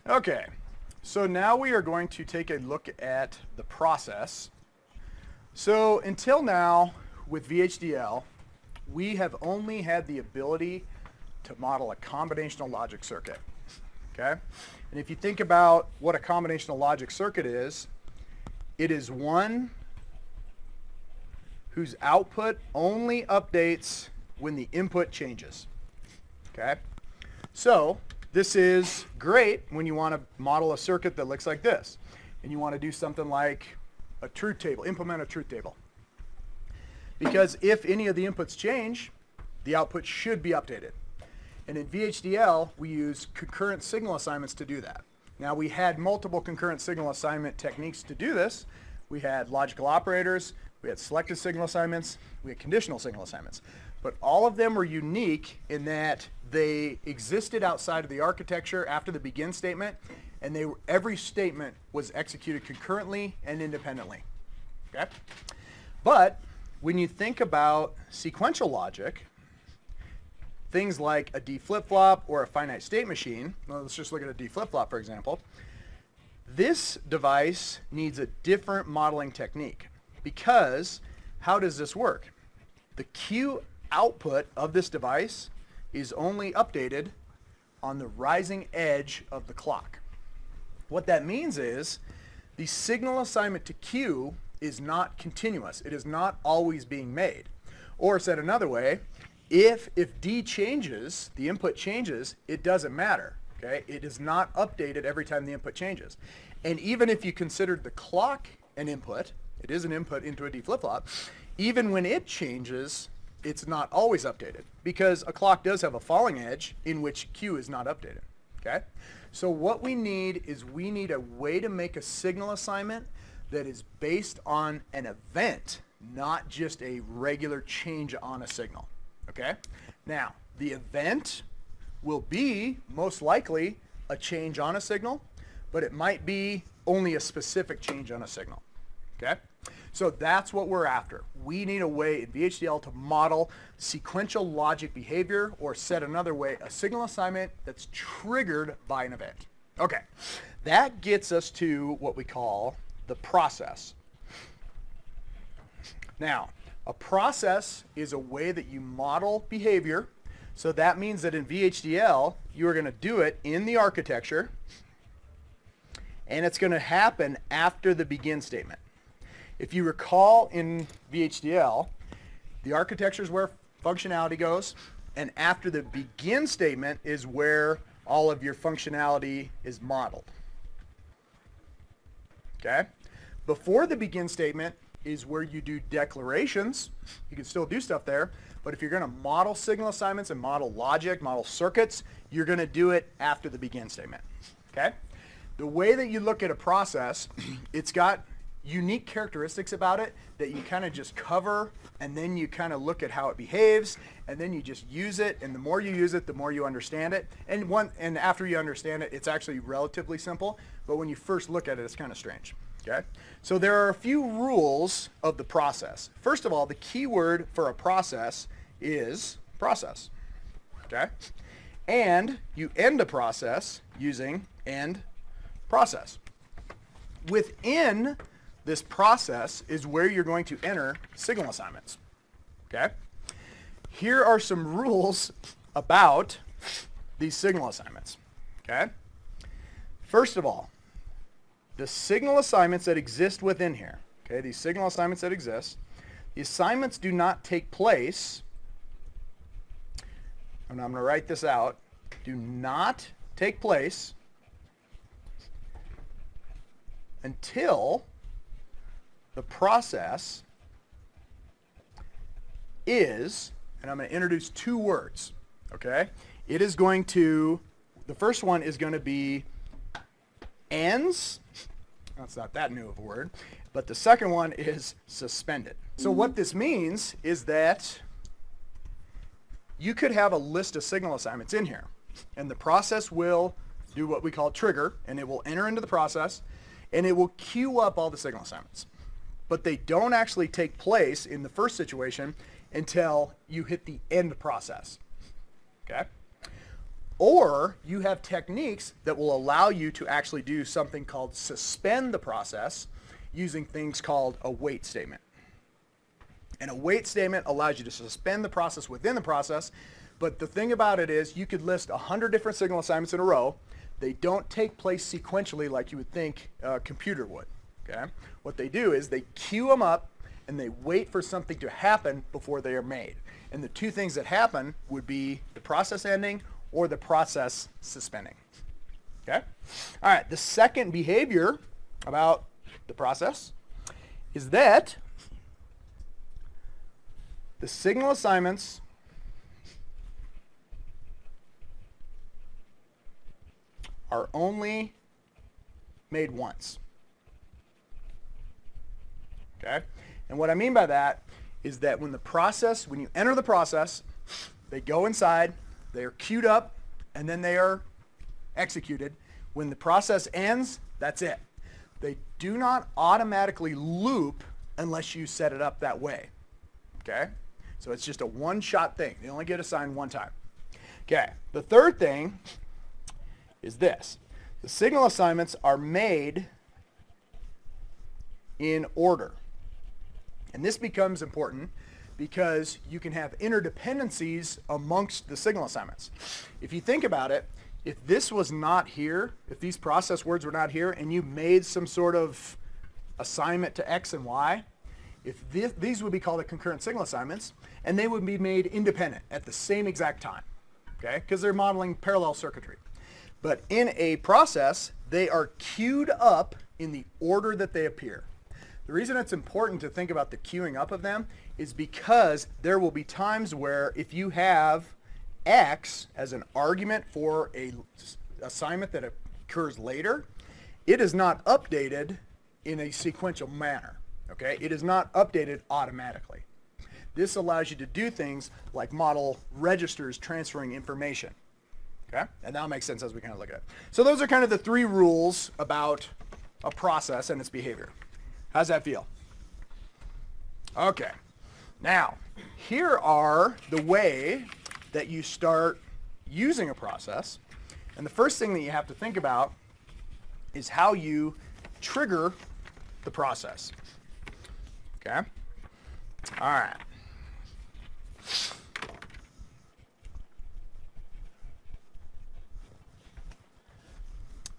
Okay, so now we are going to take a look at the process. So until now, with VHDL, we have only had the ability to model a combinational logic circuit. Okay? And if you think about what a combinational logic circuit is, it is one whose output only updates when the input changes. Okay? So this is great when you want to model a circuit that looks like this, and you want to do something like a truth table, implement a truth table. Because if any of the inputs change, the output should be updated. And in VHDL, we use concurrent signal assignments to do that. Now, we had multiple concurrent signal assignment techniques to do this. We had logical operators, we had selective signal assignments, we had conditional signal assignments. But all of them were unique in that they existed outside of the architecture after the begin statement, and every statement was executed concurrently and independently. Okay? But when you think about sequential logic, things like a D flip-flop or a finite state machine, well, let's just look at a D flip-flop, for example. This device needs a different modeling technique because how does this work? The Q output of this device is only updated on the rising edge of the clock. What that means is the signal assignment to Q is not continuous. It is not always being made. Or said another way, if D changes, the input changes, it doesn't matter. Okay? It is not updated every time the input changes. And even if you considered the clock an input, it is an input into a D flip-flop, even when it changes, it's not always updated because a clock does have a falling edge in which Q is not updated. Okay? So what we need is we need a way to make a signal assignment that is based on an event, not just a regular change on a signal. Okay? Now, the event will be most likely a change on a signal, but it might be only a specific change on a signal. Okay? So that's what we're after. We need a way in VHDL to model sequential logic behavior, or said another way, a signal assignment that's triggered by an event. Okay, that gets us to what we call the process. Now, a process is a way that you model behavior. So that means that in VHDL, you are going to do it in the architecture, and it's going to happen after the begin statement. If you recall in VHDL, the architecture is where functionality goes, and after the begin statement is where all of your functionality is modeled. Okay? Before the begin statement is where you do declarations. You can still do stuff there, but if you're going to model signal assignments and model logic, model circuits, you're going to do it after the begin statement. Okay? The way that you look at a process, it's got unique characteristics about it that you kind of just cover, and then you kind of look at how it behaves, and then you just use it, and the more you use it, the more you understand it. And after you understand it, it's actually relatively simple, but when you first look at it, it's kind of strange. Okay? So there are a few rules of the process. First of all, the key word for a process is process. Okay? And you end a process using end process. Within this process is where you're going to enter signal assignments. Okay? Here are some rules about these signal assignments. Okay? First of all, the signal assignments that exist within here, okay, these signal assignments that exist, the assignments do not take place, and I'm going to write this out, do not take place until the process is, and I'm going to introduce two words, okay? It is going to, the first one is going to be ends. That's not that new of a word, but the second one is suspended. So what this means is that you could have a list of signal assignments in here, and the process will do what we call trigger, and it will enter into the process, and it will queue up all the signal assignments. But they don't actually take place in the first situation until you hit the end process. Okay? Or you have techniques that will allow you to actually do something called suspend the process using things called a wait statement. And a wait statement allows you to suspend the process within the process. But the thing about it is you could list 100 different signal assignments in a row. They don't take place sequentially like you would think a computer would. Okay? What they do is they queue them up and they wait for something to happen before they are made. And the two things that happen would be the process ending or the process suspending. Okay? All right, the second behavior about the process is that the signal assignments are only made once. Okay? And what I mean by that is that when you enter the process, they go inside, they are queued up, and then they are executed. When the process ends, that's it. They do not automatically loop unless you set it up that way. Okay? So it's just a one-shot thing. They only get assigned one time. Okay. The third thing is this. The signal assignments are made in order. And this becomes important because you can have interdependencies amongst the signal assignments. If you think about it, if this was not here, if these process words were not here, and you made some sort of assignment to X and Y, these would be called the concurrent signal assignments, and they would be made independent at the same exact time, okay? Because they're modeling parallel circuitry. But in a process, they are queued up in the order that they appear. The reason it's important to think about the queuing up of them is because there will be times where if you have X as an argument for an assignment that occurs later, it is not updated in a sequential manner. Okay? It is not updated automatically. This allows you to do things like model registers transferring information. Okay? And that'll make sense as we kind of look at it. So those are kind of the three rules about a process and its behavior. How's that feel? Okay. Now, here are the way that you start using a process. And the first thing that you have to think about is how you trigger the process. Okay? All right.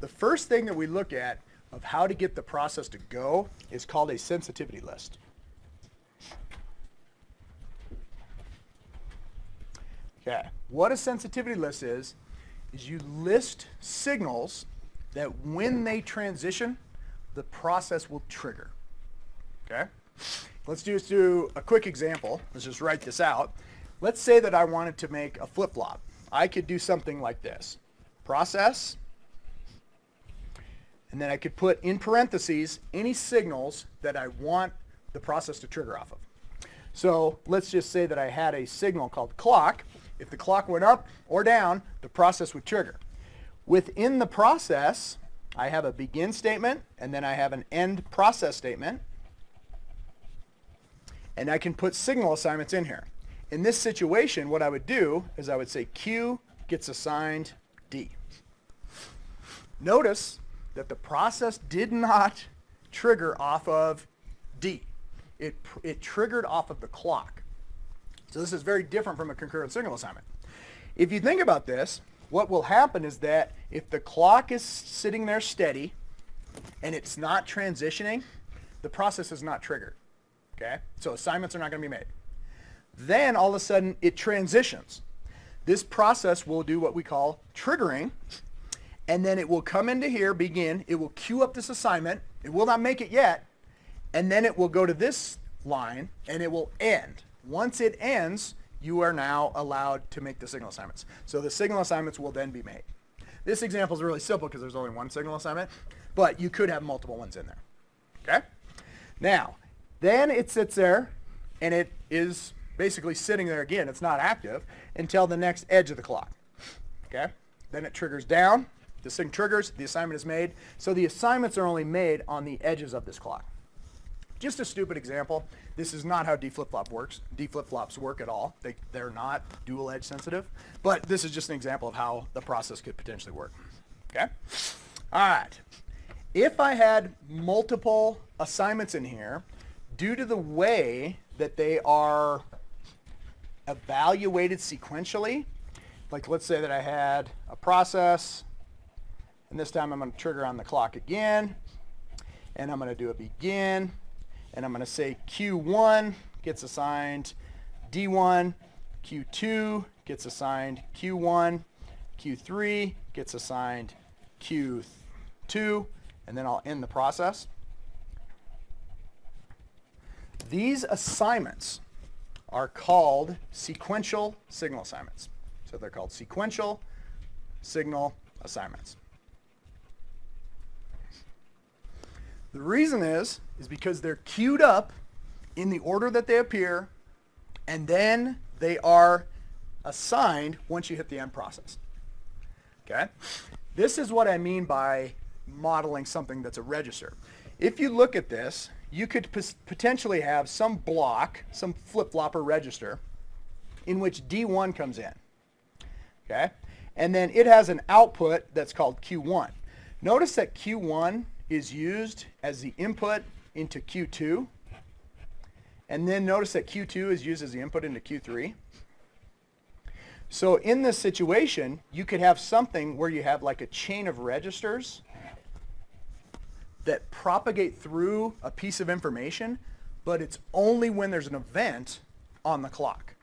The first thing that we look at of how to get the process to go is called a sensitivity list. Okay, what a sensitivity list is you list signals that when they transition, the process will trigger. Okay? Let's just do a quick example. Let's just write this out. Let's say that I wanted to make a flip-flop. I could do something like this. Process, and then I could put in parentheses any signals that I want the process to trigger off of. So let's just say that I had a signal called clock. If the clock went up or down, the process would trigger. Within the process, I have a begin statement, and then I have an end process statement. And I can put signal assignments in here. In this situation, what I would do is I would say Q gets assigned D. Notice that the process did not trigger off of D. It triggered off of the clock. So this is very different from a concurrent signal assignment. If you think about this, what will happen is that if the clock is sitting there steady and it's not transitioning, the process is not triggered. Okay? So assignments are not going to be made. Then all of a sudden it transitions. This process will do what we call triggering, and then it will come into here, begin, it will queue up this assignment, it will not make it yet, and then it will go to this line and it will end. Once it ends, you are now allowed to make the signal assignments. So the signal assignments will then be made. This example is really simple because there's only one signal assignment, but you could have multiple ones in there. Okay? Now, then it sits there and it is basically sitting there again. It's not active until the next edge of the clock. Okay? Then it triggers down. This thing triggers. The assignment is made. So the assignments are only made on the edges of this clock. Just a stupid example. This is not how D flip-flop works. D flip-flops work at all. They're not dual edge sensitive, but this is just an example of how the process could potentially work. Okay? All right. If I had multiple assignments in here, due to the way that they are evaluated sequentially, like let's say that I had a process, and this time I'm going to trigger on the clock again, and I'm going to do a begin, and I'm going to say Q1 gets assigned D1, Q2 gets assigned Q1, Q3 gets assigned Q2, and then I'll end the process. These assignments are called sequential signal assignments. So they're called sequential signal assignments. The reason is because they're queued up in the order that they appear, and then they are assigned once you hit the end process. Okay? This is what I mean by modeling something that's a register. If you look at this, you could potentially have some block, some flip-flop or register, in which D1 comes in. Okay? And then it has an output that's called Q1. Notice that Q1 is used as the input into Q2. And then notice that Q2 is used as the input into Q3. So in this situation, you could have something where you have like a chain of registers that propagate through a piece of information, but it's only when there's an event on the clock.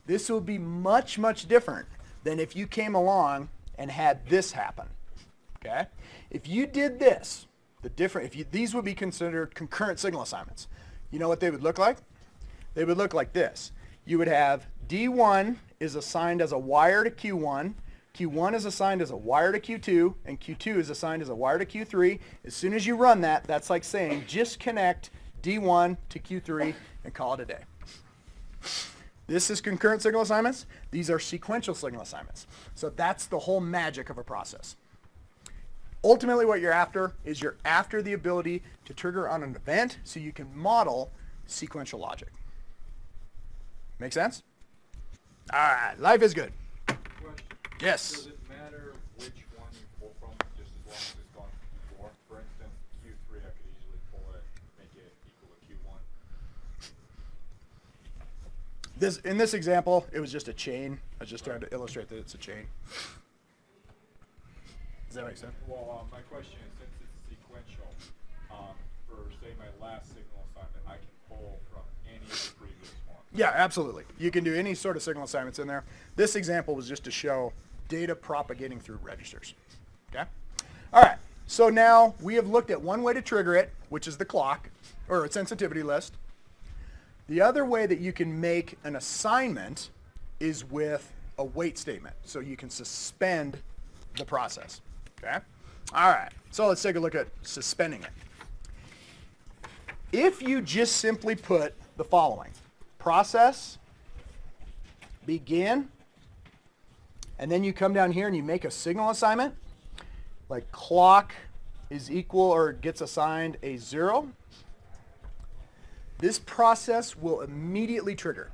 This will be much, much different than if you came along and had this happen. Okay? If you did this, these would be considered concurrent signal assignments. You know what they would look like? They would look like this. You would have D1 is assigned as a wire to Q1, Q1 is assigned as a wire to Q2, and Q2 is assigned as a wire to Q3. As soon as you run that, that's like saying just connect D1 to Q3 and call it a day. This is concurrent signal assignments. These are sequential signal assignments. So that's the whole magic of a process. Ultimately, what you're after is you're after the ability to trigger on an event so you can model sequential logic. Make sense? All right, life is good. Question. Yes. Does it matter which one you pull from, just as long as it's gone before? For instance, Q3, I could easily pull it, make it equal to Q1. In this example, it was just a chain. I was just trying to illustrate that it's a chain. Does that make sense? Well, my question is, since it's sequential, for, say, my last signal assignment, I can pull from any of the previous ones. Yeah, absolutely. You can do any sort of signal assignments in there. This example was just to show data propagating through registers. Okay? All right. So now we have looked at one way to trigger it, which is the clock, or a sensitivity list. The other way that you can make an assignment is with a wait statement. So you can suspend the process. Okay? All right. So let's take a look at suspending it. If you just simply put the following: process, begin, and then you come down here and you make a signal assignment, like clock is equal or gets assigned a 0, this process will immediately trigger.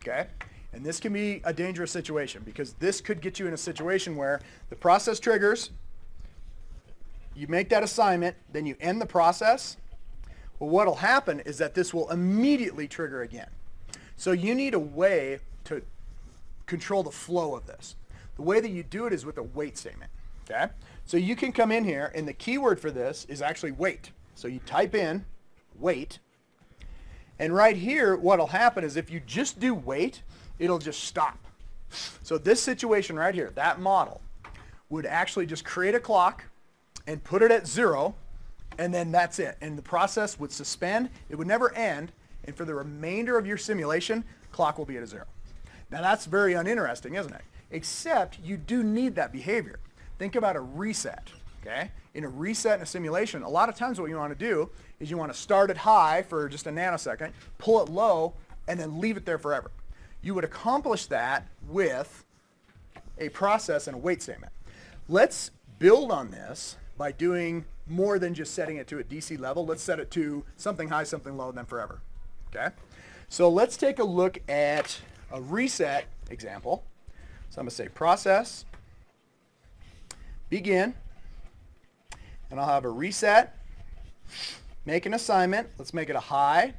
Okay? And this can be a dangerous situation because this could get you in a situation where the process triggers, you make that assignment, then you end the process. Well, what will happen is that this will immediately trigger again. So you need a way to control the flow of this. The way that you do it is with a wait statement. Okay? So you can come in here, and the keyword for this is actually wait. So you type in wait, and right here, what will happen is if you just do wait, it'll just stop. So this situation right here, that model, would actually just create a clock and put it at 0, and then that's it. And the process would suspend. It would never end. And for the remainder of your simulation, clock will be at a 0. Now that's very uninteresting, isn't it? Except you do need that behavior. Think about a reset. Okay? In a reset in a simulation, a lot of times what you want to do is you want to start it high for just a nanosecond, pull it low, and then leave it there forever. You would accomplish that with a process and a wait statement. Let's build on this by doing more than just setting it to a DC level. Let's set it to something high, something low, and then forever. Okay? So let's take a look at a reset example. So I'm going to say process, begin, and I'll have a reset, make an assignment. Let's make it a high.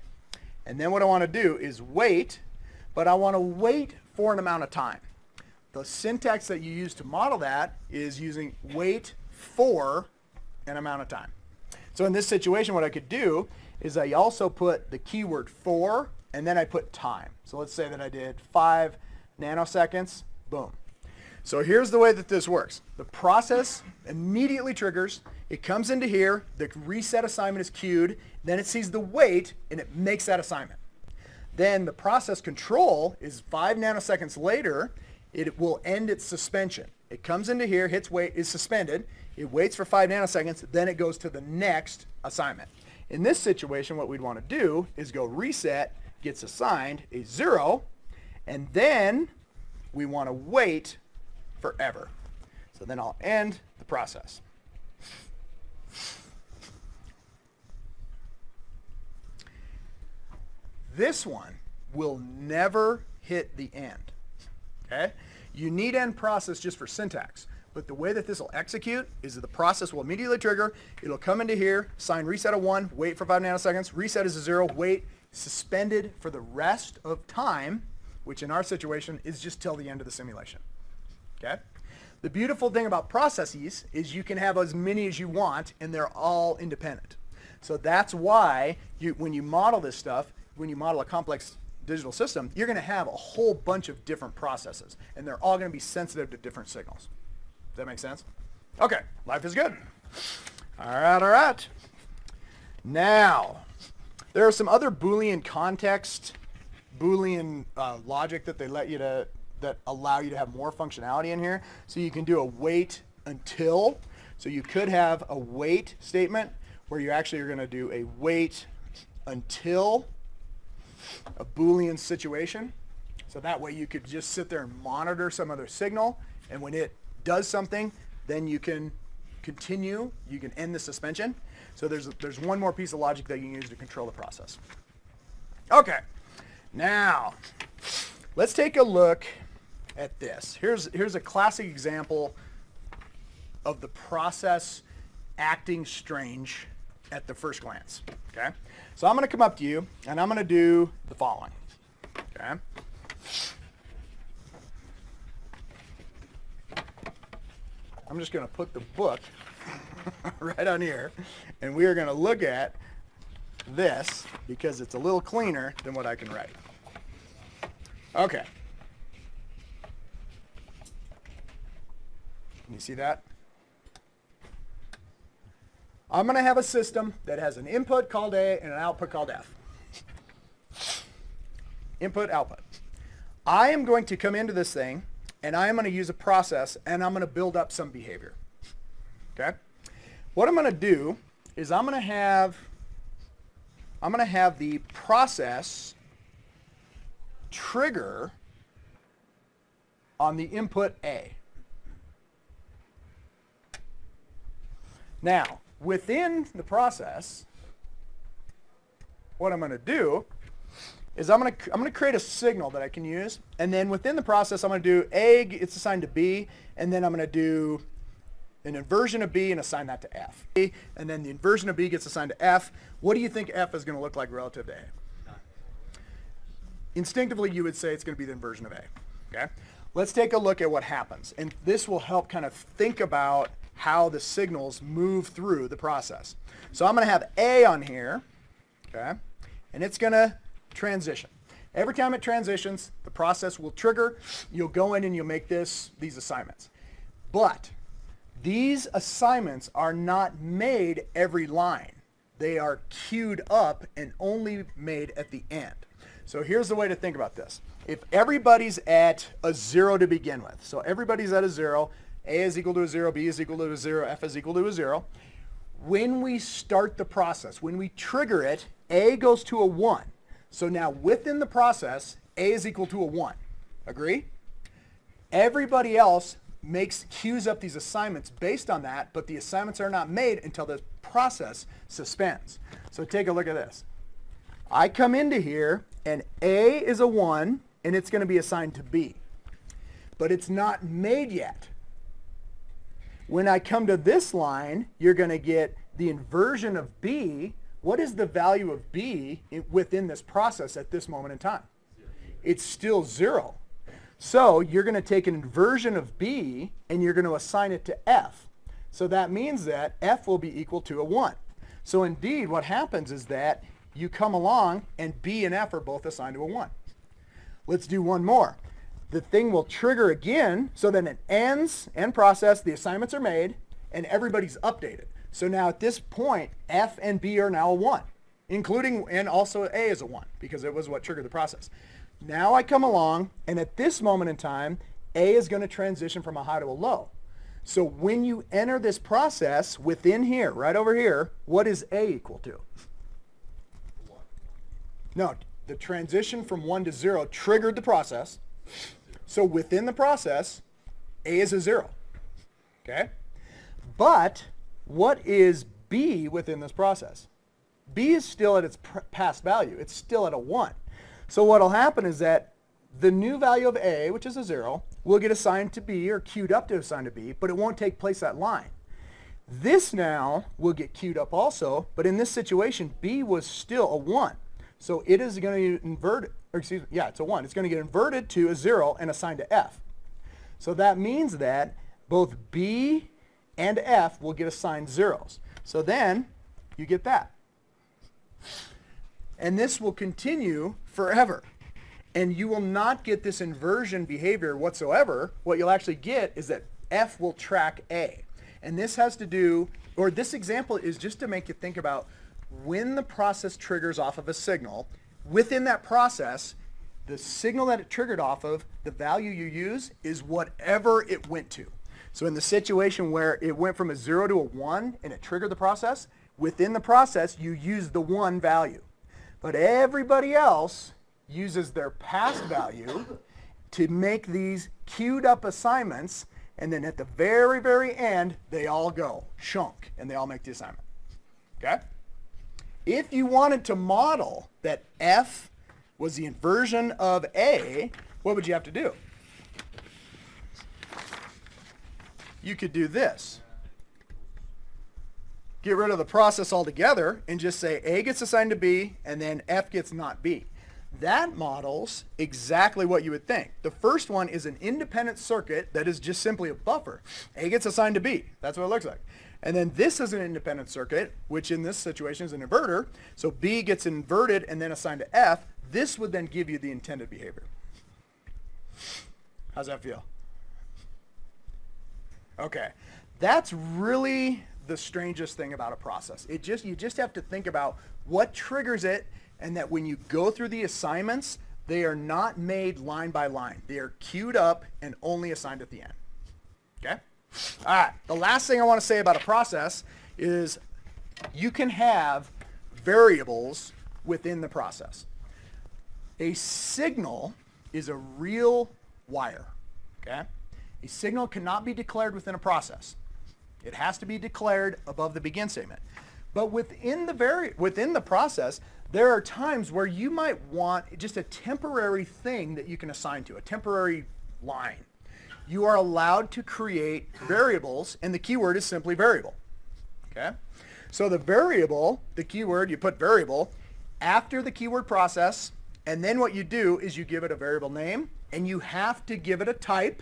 And then what I want to do is wait, but I want to wait for an amount of time. The syntax that you use to model that is using wait for an amount of time. So in this situation, what I could do is I also put the keyword for, and then I put time. So let's say that I did 5 nanoseconds, boom. So here's the way that this works. The process immediately triggers, it comes into here, the reset assignment is queued, then it sees the wait, and it makes that assignment. Then the process control is 5 nanoseconds later, it will end its suspension. It comes into here, hits wait, is suspended, it waits for 5 nanoseconds, then it goes to the next assignment. In this situation, what we'd want to do is go reset, gets assigned a 0, and then we want to wait forever. So then I'll end the process. This one will never hit the end. Okay? You need end process just for syntax. But the way that this will execute is that the process will immediately trigger. It'll come into here, assign reset a 1, wait for 5 nanoseconds, reset is a 0, wait, suspended for the rest of time, which in our situation is just till the end of the simulation. Okay? The beautiful thing about processes is you can have as many as you want, and they're all independent. So that's why when you model this stuff, when you model a complex digital system, you're going to have a whole bunch of different processes, and they're all going to be sensitive to different signals. Does that make sense? Okay, life is good. All right, all right. Now, there are some other Boolean context, Boolean logic that they let you to, that allow you to have more functionality in here. So you can do a wait until. So you could have a wait statement where you actually are going to do a wait until a Boolean situation. So that way you could just sit there and monitor some other signal, and when it does something, then you can continue, you can end the suspension. So there's one more piece of logic that you can use to control the process. Okay, now let's take a look at this. Here's a classic example of the process acting strange at the first glance. Okay, so I'm going to come up to you and I'm going to do the following. Okay. I'm just going to put the book right on here, and we are going to look at this because it's a little cleaner than what I can write. Okay. Can you see that? I'm going to have a system that has an input called A and an output called F. Input, output. I am going to come into this thing, and I am going to use a process, and I'm going to build up some behavior. Okay? What I'm going to do is I'm going to have the process trigger on the input A. Now, within the process, what I'm going to do is I'm going to create a signal that I can use, and then within the process I'm going to do A, it's assigned to B, and then I'm going to do an inversion of B and assign that to F. And then the inversion of B gets assigned to F. What do you think F is going to look like relative to A? Instinctively, you would say it's going to be the inversion of A. Okay? Let's take a look at what happens, and this will help kind of think about how the signals move through the process. So I'm going to have A on here, okay, and it's going to transition. Every time it transitions, the process will trigger. You'll go in and you'll make these assignments. But these assignments are not made every line. They are queued up and only made at the end. So here's the way to think about this. If everybody's at a 0 to begin with, so everybody's at a 0, A is equal to a 0, B is equal to a 0, F is equal to a 0. When we start the process, when we trigger it, A goes to a 1. So now within the process, A is equal to a 1. Agree? Everybody else queues up these assignments based on that, but the assignments are not made until the process suspends. So take a look at this. I come into here, and A is a 1, and it's going to be assigned to B. But it's not made yet. When I come to this line, you're going to get the inversion of B. What is the value of B within this process at this moment in time? It's still 0. So you're going to take an inversion of B, and you're going to assign it to F. So that means that F will be equal to a 1. So indeed, what happens is that you come along, and B and F are both assigned to a 1. Let's do one more. The thing will trigger again, so then it ends, end process, the assignments are made, and everybody's updated. So now at this point, F and B are now a 1, including, and also A is a 1, because it was what triggered the process. Now I come along, and at this moment in time, A is going to transition from a high to a low. So when you enter this process within here, right over here, what is A equal to? 1. No, the transition from 1 to 0 triggered the process. So within the process, A is a 0. Okay? But what is B within this process? B is still at its past value. It's still at a 1. So what will happen is that the new value of A, which is a 0, will get assigned to B or queued up to assign to B, but it won't take place that line. This now will get queued up also, but in this situation, B was still a 1. So it is going to invert, or excuse me, yeah, it's a 1. It's going to get inverted to a 0 and assigned to F. So that means that both B and F will get assigned 0s. So then you get that. And this will continue forever. And you will not get this inversion behavior whatsoever. What you'll actually get is that F will track A. And this has to do, or this example is just to make you think about when the process triggers off of a signal, within that process, the signal that it triggered off of, the value you use is whatever it went to. So in the situation where it went from a 0 to a 1 and it triggered the process, within the process, you use the 1 value. But everybody else uses their past value to make these queued up assignments, and then at the very, very end, they all go shunk, and they all make the assignment. Okay? If you wanted to model that F was the inversion of A, what would you have to do? You could do this. Get rid of the process altogether and just say A gets assigned to B, and then F gets not B. That models exactly what you would think. The first one is an independent circuit that is just simply a buffer. A gets assigned to B. That's what it looks like. And then this is an independent circuit, which in this situation is an inverter. So B gets inverted and then assigned to F. This would then give you the intended behavior. How's that feel? Okay. That's really the strangest thing about a process. You just have to think about what triggers it, and that when you go through the assignments, they are not made line by line. They are queued up and only assigned at the end. Okay? All right. The last thing I want to say about a process is you can have variables within the process. A signal is a real wire. Okay? A signal cannot be declared within a process. It has to be declared above the begin statement. But within the process, there are times where you might want just a temporary thing that you can assign to, a temporary line. You are allowed to create variables, and the keyword is simply variable. Okay? So the variable, the keyword, you put variable after the keyword process, and then what you do is you give it a variable name, and you have to give it a type,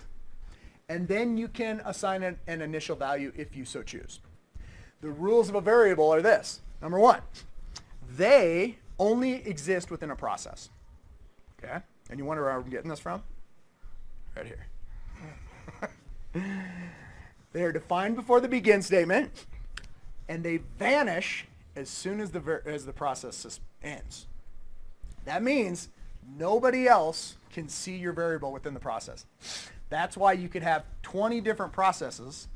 and then you can assign it an initial value if you so choose. The rules of a variable are this. Number one, they only exist within a process. Okay? And you wonder where I'm getting this from? Right here. They are defined before the begin statement, and they vanish as soon as the process ends. That means nobody else can see your variable within the process. That's why you could have 20 different processes,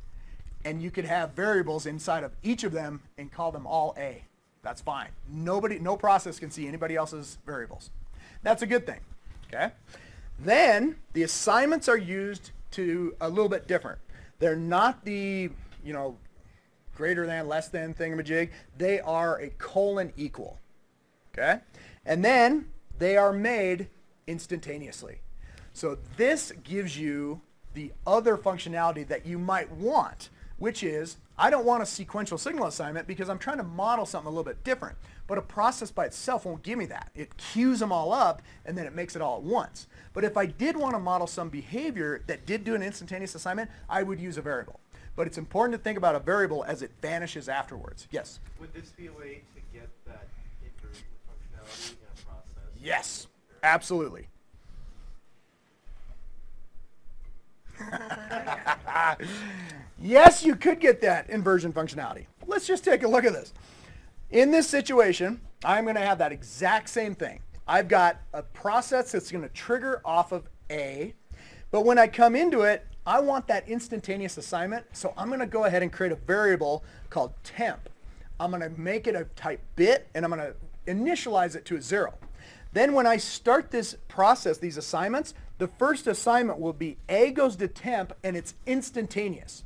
and you could have variables inside of each of them and call them all A. That's fine. No process can see anybody else's variables. That's a good thing. Okay? Then the assignments are used to a little bit different. They're not the, greater than, less than thingamajig. They are a colon equal. Okay? And then they are made instantaneously. So this gives you the other functionality that you might want, which is, I don't want a sequential signal assignment because I'm trying to model something a little bit different. But a process by itself won't give me that. It queues them all up, and then it makes it all at once. But if I did want to model some behavior that did do an instantaneous assignment, I would use a variable. But it's important to think about a variable as it vanishes afterwards. Yes? Would this be a way to get that inversion functionality in a process? Yes, absolutely. Yes, you could get that inversion functionality. Let's just take a look at this. In this situation, I'm going to have that exact same thing. I've got a process that's going to trigger off of A, but when I come into it, I want that instantaneous assignment, so I'm going to go ahead and create a variable called temp. I'm going to make it a type bit, and I'm going to initialize it to a 0. Then when I start this process, these assignments, the first assignment will be A goes to temp, and it's instantaneous.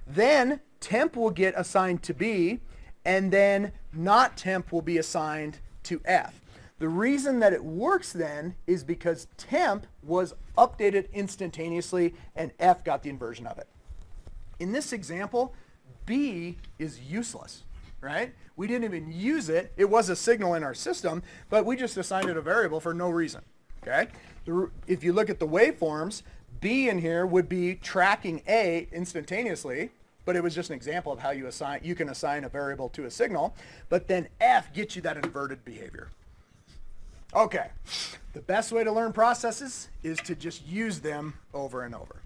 Then temp will get assigned to B, and then not temp will be assigned to F. The reason that it works then is because temp was updated instantaneously, and F got the inversion of it. In this example, B is useless, right? We didn't even use it. It was a signal in our system, but we just assigned it a variable for no reason, okay? If you look at the waveforms, B in here would be tracking A instantaneously, but it was just an example of how you can assign a variable to a signal, but then F gets you that inverted behavior. Okay, the best way to learn processes is to just use them over and over.